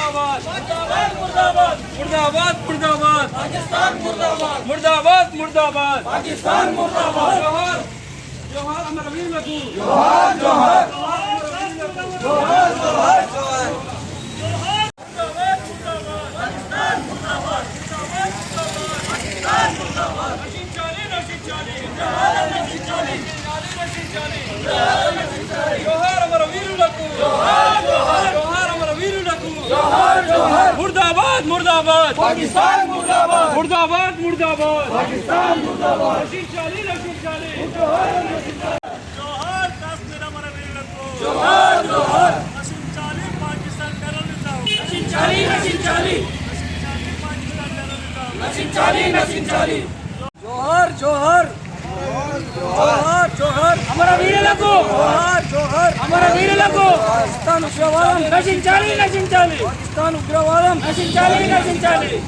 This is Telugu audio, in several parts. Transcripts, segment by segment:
मुर्दाबाद मुर्दाबाद मुर्दाबाद मुर्दाबाद पाकिस्तान मुर्दाबाद मुर्दाबाद मुर्दाबाद पाकिस्तान मुर्दाबाद जोहार जोहार अमर वीर लखू जोहार जोहार जोहार जोहार जोहार मुर्दाबाद मुर्दाबाद पाकिस्तान मुर्दाबाद मुर्दाबाद मुर्दाबाद पाकिस्तान मुर्दाबाद रशीद चाली जोहार काश्मीर अमर वीरुలకు जोहार जोहार रशीद चाली पाकिस्तान टेररिज्म रशीद चाली पाकिस्तान टेररिज्म रशीद चाली जोहार जोहार जोहार जोहार अमर वीरुలకు जोहार जोहार अमर वीरुలకు पाकिस्तान उग्रवादం నశించాలి पाकिस्तान उग्रवादం నశించాలి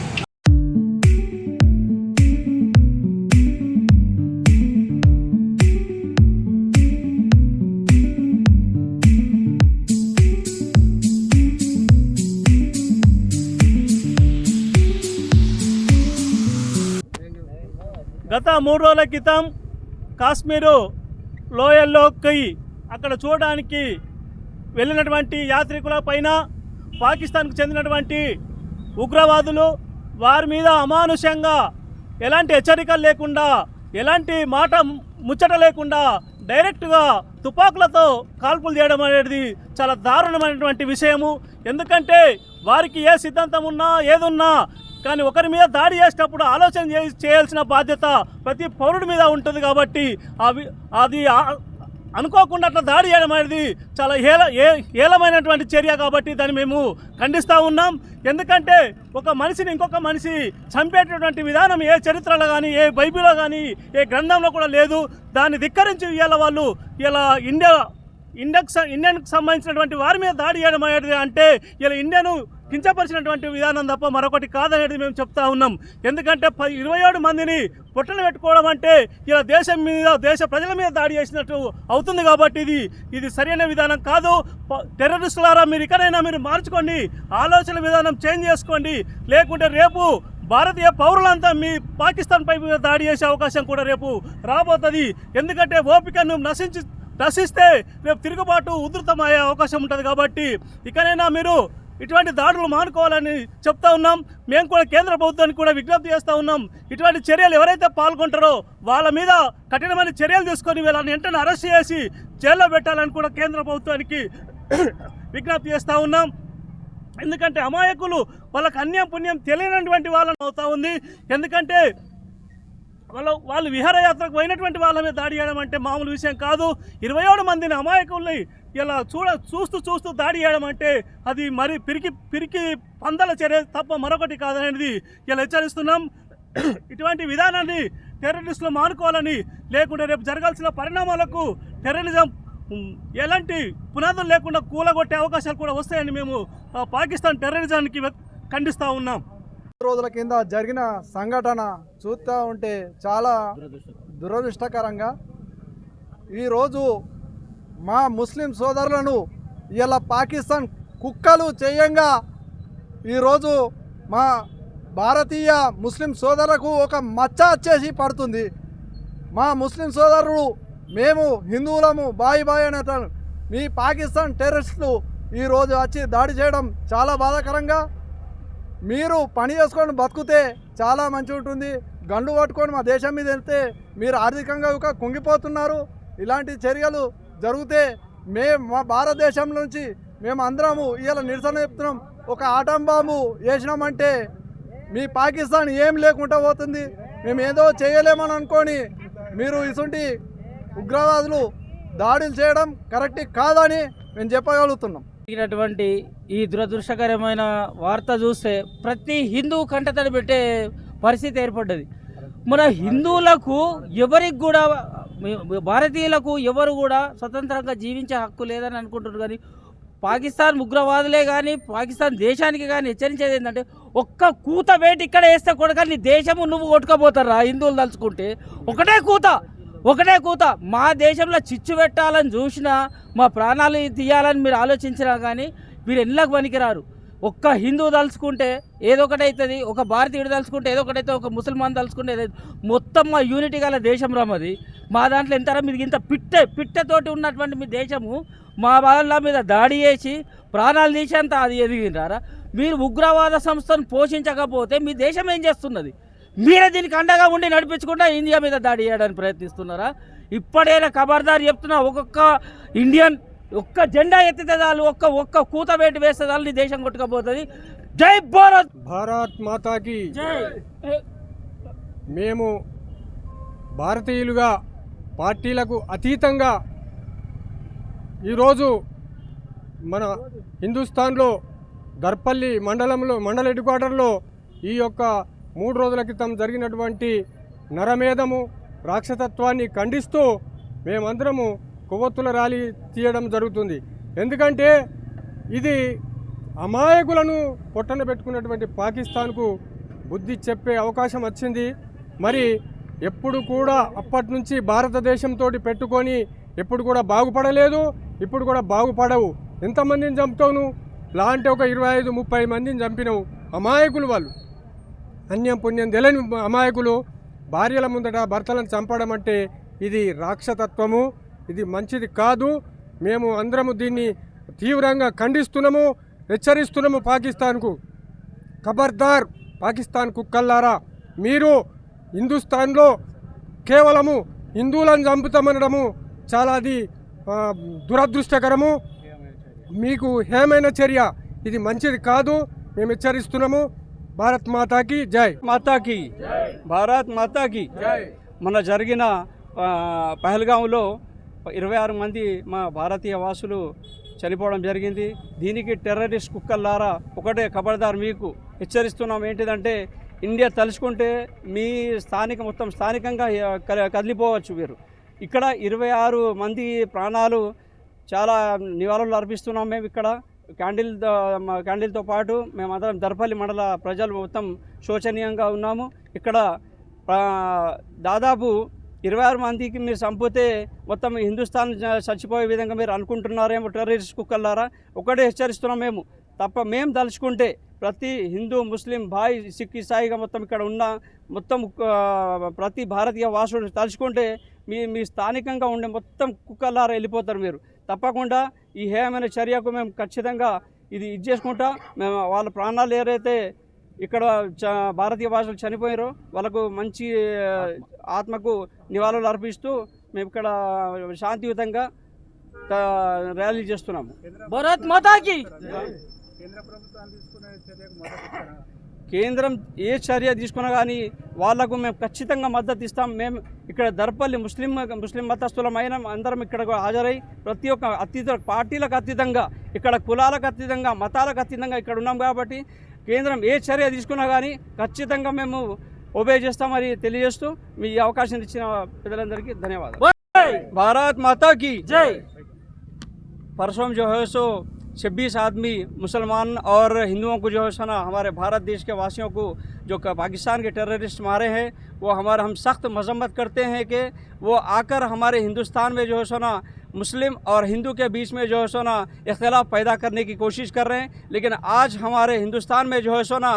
గత 3 రోజుల క్రితం కాశ్మీరు లోయల్లోకి అక్కడ చూడడానికి వెళ్ళినటువంటి యాత్రికుల పైన పాకిస్తాన్కు చెందినటువంటి ఉగ్రవాదులు వారి మీద అమానుషంగా ఎలాంటి హెచ్చరికలు లేకుండా ఎలాంటి మాట ముచ్చట లేకుండా డైరెక్ట్గా తుపాకులతో కాల్పులు చేయడం అనేది చాలా దారుణమైనటువంటి విషయము. ఎందుకంటే వారికి ఏ సిద్ధాంతం ఉన్నా ఏదున్నా కానీ ఒకరి మీద దాడి చేసేటప్పుడు ఆలోచన చేయాల్సిన బాధ్యత ప్రతి పౌరుడి మీద ఉంటుంది. కాబట్టి అది అనుకోకుండా అట్లా దాడి చేయడం అనేది చాలా హేళమైనటువంటి చర్య. కాబట్టి దాన్ని మేము ఖండిస్తూ ఉన్నాం. ఎందుకంటే ఒక మనిషిని ఇంకొక మనిషి చంపేటటువంటి విధానం ఏ చరిత్రలో కానీ ఏ బైబిల్లో కానీ ఏ గ్రంథంలో కూడా లేదు. దాన్ని ధిక్కరించి ఇవాళ వాళ్ళు ఇలా ఇండియన్కి సంబంధించినటువంటి వారి మీద దాడి చేయడం అనేది అంటే ఇలా ఇండియను కించపరిచినటువంటి విధానం తప్ప మరొకటి కాదనేది మేము చెప్తా ఉన్నాం. ఎందుకంటే 27 మందిని పొట్టలు పెట్టుకోవడం అంటే ఇలా దేశం మీద దేశ ప్రజల మీద దాడి చేసినట్టు అవుతుంది. కాబట్టి ఇది సరైన విధానం కాదు. టెర్రరిస్టులారా మీరు ఇకనైనా మీరు మార్చుకోండి, ఆలోచన విధానం చేంజ్ చేసుకోండి. లేకుంటే రేపు భారతీయ పౌరులంతా మీ పాకిస్తాన్ పై మీద దాడి చేసే అవకాశం కూడా రేపు రాబోతుంది. ఎందుకంటే ఓపికను నశిస్తే రేపు తిరుగుబాటు ఉధృతమయ్యే అవకాశం ఉంటుంది. కాబట్టి ఇకనైనా మీరు ఇటువంటి దాడులు మానుకోవాలని చెప్తా ఉన్నాం. మేము కూడా కేంద్ర ప్రభుత్వానికి కూడా విజ్ఞప్తి చేస్తూ ఉన్నాం. ఇటువంటి చర్యలు ఎవరైతే పాల్గొంటారో వాళ్ళ మీద కఠినమైన చర్యలు తీసుకొని వీళ్ళని వెంటనే అరెస్ట్ చేసి జైల్లో పెట్టాలని కూడా కేంద్ర ప్రభుత్వానికి విజ్ఞప్తి చేస్తూ ఉన్నాం. ఎందుకంటే అమాయకులు వాళ్ళకి అన్యం పుణ్యం తెలియనటువంటి వాళ్ళని అవుతా ఉంది. ఎందుకంటే వాళ్ళు విహారయాత్రకు పోయినటువంటి వాళ్ళ మీద దాడి చేయడం అంటే మామూలు విషయం కాదు. 27 మందిని అమాయకుల్ని ఇలా చూస్తూ దాడి చేయడం అంటే అది మరి పిరికి పందల చర్య తప్ప మరొకటి కాదనేది ఇలా హెచ్చరిస్తున్నాం. ఇటువంటి విధానాన్ని టెర్రరిస్టులు మానుకోవాలని, లేకుంటే రేపు జరగాల్సిన పరిణామాలకు టెర్రరిజం ఎలాంటి పునాదులు లేకుండా కూలగొట్టే అవకాశాలు కూడా వస్తాయని మేము పాకిస్తాన్ టెర్రరిజానికి ఖండిస్తూ ఉన్నాం. రోజుల కింద జరిగిన సంఘటన చూస్తూ ఉంటే చాలా దురదృష్టకరంగా ఈరోజు మా ముస్లిం సోదరులను ఇలా పాకిస్తాన్ కుక్కలు చేయంగా ఈరోజు మా భారతీయ ముస్లిం సోదరులకు ఒక మచ్చ వచ్చేసి పడుతుంది. మా ముస్లిం సోదరులు మేము హిందువులము బాయి అనేటారు. మీ పాకిస్తాన్ టెర్రరిస్టులు ఈరోజు వచ్చి దాడి చేయడం చాలా బాధాకరంగా. మీరు పని చేసుకొని బతుకుతే చాలా మంచిగా ఉంటుంది. గండు పట్టుకొని మా దేశం మీద వెళ్తే మీరు ఆర్థికంగా కుంగిపోతున్నారు. ఇలాంటి చర్యలు జరిగితే మా భారతదేశం నుంచి మేము అందరము ఇలా నిరసన చెప్తున్నాం. ఒక ఆటం బాంబు వేసినామంటే మీ పాకిస్తాన్ ఏం లేకుండా పోతుంది. మేము ఏదో చేయలేమని అనుకొని మీరు ఇటువంటి ఉగ్రవాదులు దాడులు చేయడం కరెక్ట్ కాదని మేము చెప్పగలుగుతున్నాం. జరిగినటువంటి ఈ దురదృష్టకరమైన వార్త చూస్తే ప్రతి హిందువు కంటతడి పెట్టే పరిస్థితి ఏర్పడ్డది. మన హిందువులకు ఎవరికి కూడా భారతీయులకు ఎవరు కూడా స్వతంత్రంగా జీవించే హక్కు లేదని అనుకుంటున్నారు. కానీ పాకిస్తాన్ ఉగ్రవాదులే కానీ పాకిస్తాన్ దేశానికి కానీ హెచ్చరించేది ఏంటంటే ఒక్క కూత వేటి ఇక్కడ వేస్తే కొడక నీ దేశము నువ్వు కొట్టుకపోతారా హిందువులు తలుచుకుంటే. ఒకటే కూత మా దేశంలో చిచ్చు పెట్టాలని చూసినా మా ప్రాణాలు తీయాలని మీరు ఆలోచించినా కానీ మీరు ఎన్నకు పనికిరారు. ఒక్క హిందూ తలుచుకుంటే ఏదో ఒకటి అవుతుంది, ఒక భారతీయుడు తలుచుకుంటే ఏదో ఒకటి అవుతుంది, ఒక ముసల్మాన్ తలుచుకుంటే ఏదో మొత్తం మా యూనిటీ గల దేశం రామది. మా దాంట్లో ఎంతరా మీది ఇంత పిట్టతోటి ఉన్నటువంటి మీ దేశము మా వాళ్ళ మీద దాడి చేసి ప్రాణాలు తీసేంత అది ఎదిగినారా? మీరు ఉగ్రవాద సంస్థను పోషించకపోతే మీ దేశం ఏం చేస్తున్నది? మీరే దీనికి అండగా ఉండి నడిపించకుండా ఇండియా మీద దాడి చేయడానికి ప్రయత్నిస్తున్నారా? ఇప్పుడైనా ఖబర్దార్ చెప్తున్నా, ఒక్కొక్క ఇండియన్ ఒక్క జెండా ఎత్తితే చాలు, ఒక్క కూత వేటి వేస్తే చాలు నీ దేశం కొట్టుకపోతుంది. జై భారత్! భారత్ మాతాకి జై! మేము భారతీయులుగా పార్టీలకు అతీతంగా ఈరోజు మన హిందుస్థాన్లో దర్పల్లి మండల హెడ్ క్వార్టర్లో ఈ యొక్క 3 రోజుల క్రితం జరిగినటువంటి నరమేధము రాక్షసత్వాన్ని ఖండిస్తూ మేమందరము కొవ్వొత్తుల ర్యాలీ తీయడం జరుగుతుంది. ఎందుకంటే ఇది అమాయకులను పొట్టన పెట్టుకున్నటువంటి పాకిస్తాన్కు బుద్ధి చెప్పే అవకాశం వచ్చింది. మరి ఎప్పుడు కూడా అప్పటి నుంచి భారతదేశంతో పెట్టుకొని ఎప్పుడు కూడా బాగుపడలేదు, ఇప్పుడు కూడా బాగుపడవు. ఎంతమందిని చంపుతావు? లాంటి ఒక 25-30 మందిని చంపినవు. అమాయకులు వాళ్ళు, అన్యం పుణ్యం తెలియని అమాయకులు. భార్యల ముందట భర్తలను చంపడం అంటే ఇది రాక్షసత్వము, ఇది మంచిది కాదు. మేము అందరము దీన్ని తీవ్రంగా ఖండిస్తున్నాము, హెచ్చరిస్తున్నాము పాకిస్తాన్కు. ఖబర్దార్ పాకిస్తాన్ కుక్కల్లారా, మీరు హిందుస్థాన్లో కేవలము హిందువులను చంపుతామనడము చాలా అది దురదృష్టకరము. మీకు హేమైన చర్య, ఇది మంచిది కాదు. మేము హెచ్చరిస్తున్నాము. భారత్ మాతాకి జై! మాతాకి భారత్ మాతాకి మన జరిగిన పహల్గాంలో 26 మంది మా భారతీయ వాసులు చనిపోవడం జరిగింది. దీనికి టెర్రరిస్ట్ కుక్కల్లారా ఒకటే ఖబర్దార్ మీకు హెచ్చరిస్తున్నాం. ఏంటిదంటే ఇండియా తలుచుకుంటే మీ మొత్తం స్థానికంగా కదిలిపోవచ్చు. మీరు ఇక్కడ 26 మంది ప్రాణాలు చాలా నివాళులు అర్పిస్తున్నాం. మేము ఇక్కడ క్యాండిల్తో పాటు మేమందరం దర్పల్లి మండల ప్రజలు మొత్తం శోచనీయంగా ఉన్నాము. ఇక్కడ దాదాపు 26 మందికి మీరు చంపితే మొత్తం హిందుస్థాన్ చచ్చిపోయే విధంగా మీరు అనుకుంటున్నారేమో టెర్రరిస్ట్ కుక్కల్లారా. ఒకటే హెచ్చరిస్తున్నాం. మేము తలుచుకుంటే ప్రతి హిందూ ముస్లిం భాయ్ సిక్ ఇసాయిగా మొత్తం ఇక్కడ ఉన్న మొత్తం ప్రతి భారతీయ వాసుడు తలుచుకుంటే మీ స్థానికంగా ఉండే మొత్తం కుక్కల్లారా వెళ్ళిపోతారు మీరు. తప్పకుండా ఈ హేయమైన చర్యకు మేము ఖచ్చితంగా ఇది చేసుకుంటా. మేము వాళ్ళ ప్రాణాలు ఏదైతే ఇక్కడ భారతీయ భాషలు చనిపోయారో వాళ్ళకు మంచి ఆత్మకు నివాళులు అర్పిస్తూ మేము ఇక్కడ శాంతియుతంగా ర్యాలీ చేస్తున్నాము. భారత్ మాతాకి! కేంద్రం ఏ చర్య తీసుకున్నా కానీ వాళ్లకు మేము ఖచ్చితంగా మద్దతు ఇస్తాం. మేము ఇక్కడ దర్పల్లి ముస్లిం మతస్థులమైన అందరం ఇక్కడ హాజరై ప్రతి ఒక్క పార్టీలకు అతీతంగా, ఇక్కడ కులాలకు అతీతంగా, మతాలకు అతీతంగా ఇక్కడ ఉన్నాం. కాబట్టి కేంద్రం ఏ చర్య తీసుకున్నా కానీ ఖచ్చితంగా మేము ఒబే చేస్తామని తెలియజేస్తూ మీ అవకాశం ఇచ్చిన ప్రజలందరికీ ధన్యవాదాలు. భారత్ మాతాకి జై! परसों जो है सो 26 आदमी मुसलमान और हिंदुओं को जो है ना हमारे भारत देश के वासियों को जो पाकिस्तान के टेररिस्ट मारे हैं वो हम सख्त मजम्मत करते हैं कि वो आकर हमारे हिंदुस्तान में जो है ना मुस्लिम और हिंदू के बीच में जो है ना इख्तिलाफ पैदा करने की कोशिश कर रहे हैं. लेकिन आज हमारे हिंदुस्तान में जो है ना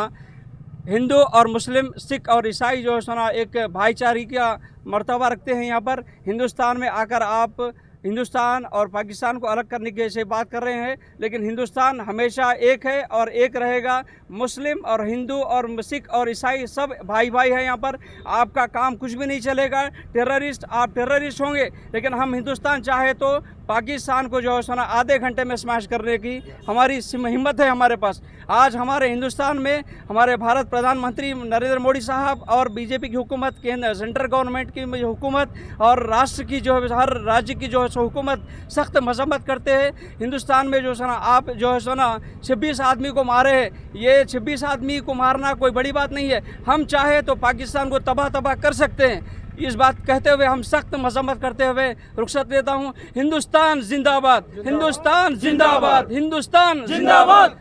हिंदू और मुस्लिम, सिख और ईसाई जो है ना एक भाईचारे का मर्तबा रखते हैं. यहाँ पर हिंदुस्तान में आकर आप हिंदुस्तान और पाकिस्तान को अलग करने की ऐसे बात कर रहे हैं. लेकिन हिंदुस्तान हमेशा एक है और एक रहेगा. मुस्लिम और हिंदू और सिख और ईसाई सब भाई भाई हैं. यहाँ पर आपका काम कुछ भी नहीं चलेगा. आप टेररिस्ट होंगे. लेकिन हम हिंदुस्तान चाहे तो पाकिस्तान को जो है ना आधे घंटे में स्मैश करने की हमारी हिम्मत है हमारे पास. आज हमारे हिंदुस्तान में हमारे भारत प्रधानमंत्री नरेंद्र मोदी साहब और बीजेपी की हुकूमत, सेंट्रल गवर्नमेंट की हुकूमत और राष्ट्र की जो है हर राज्य की जो है हुकूमत सख्त मजम्मत करते हैं. हिंदुस्तान में जो है ना आप जो है ना 26 आदमी को मारे हैं. ये 26 आदमी को मारना कोई बड़ी बात नहीं है. हम चाहे तो पाकिस्तान को तबाह कर सकते हैं. इस बात कहते हुए हम सख्त मजम्मत करते हुए रुखसत लेता हूँ. हिंदुस्तान जिंदाबाद! हिंदुस्तान जिंदाबाद! हिंदुस्तान जिंदाबाद!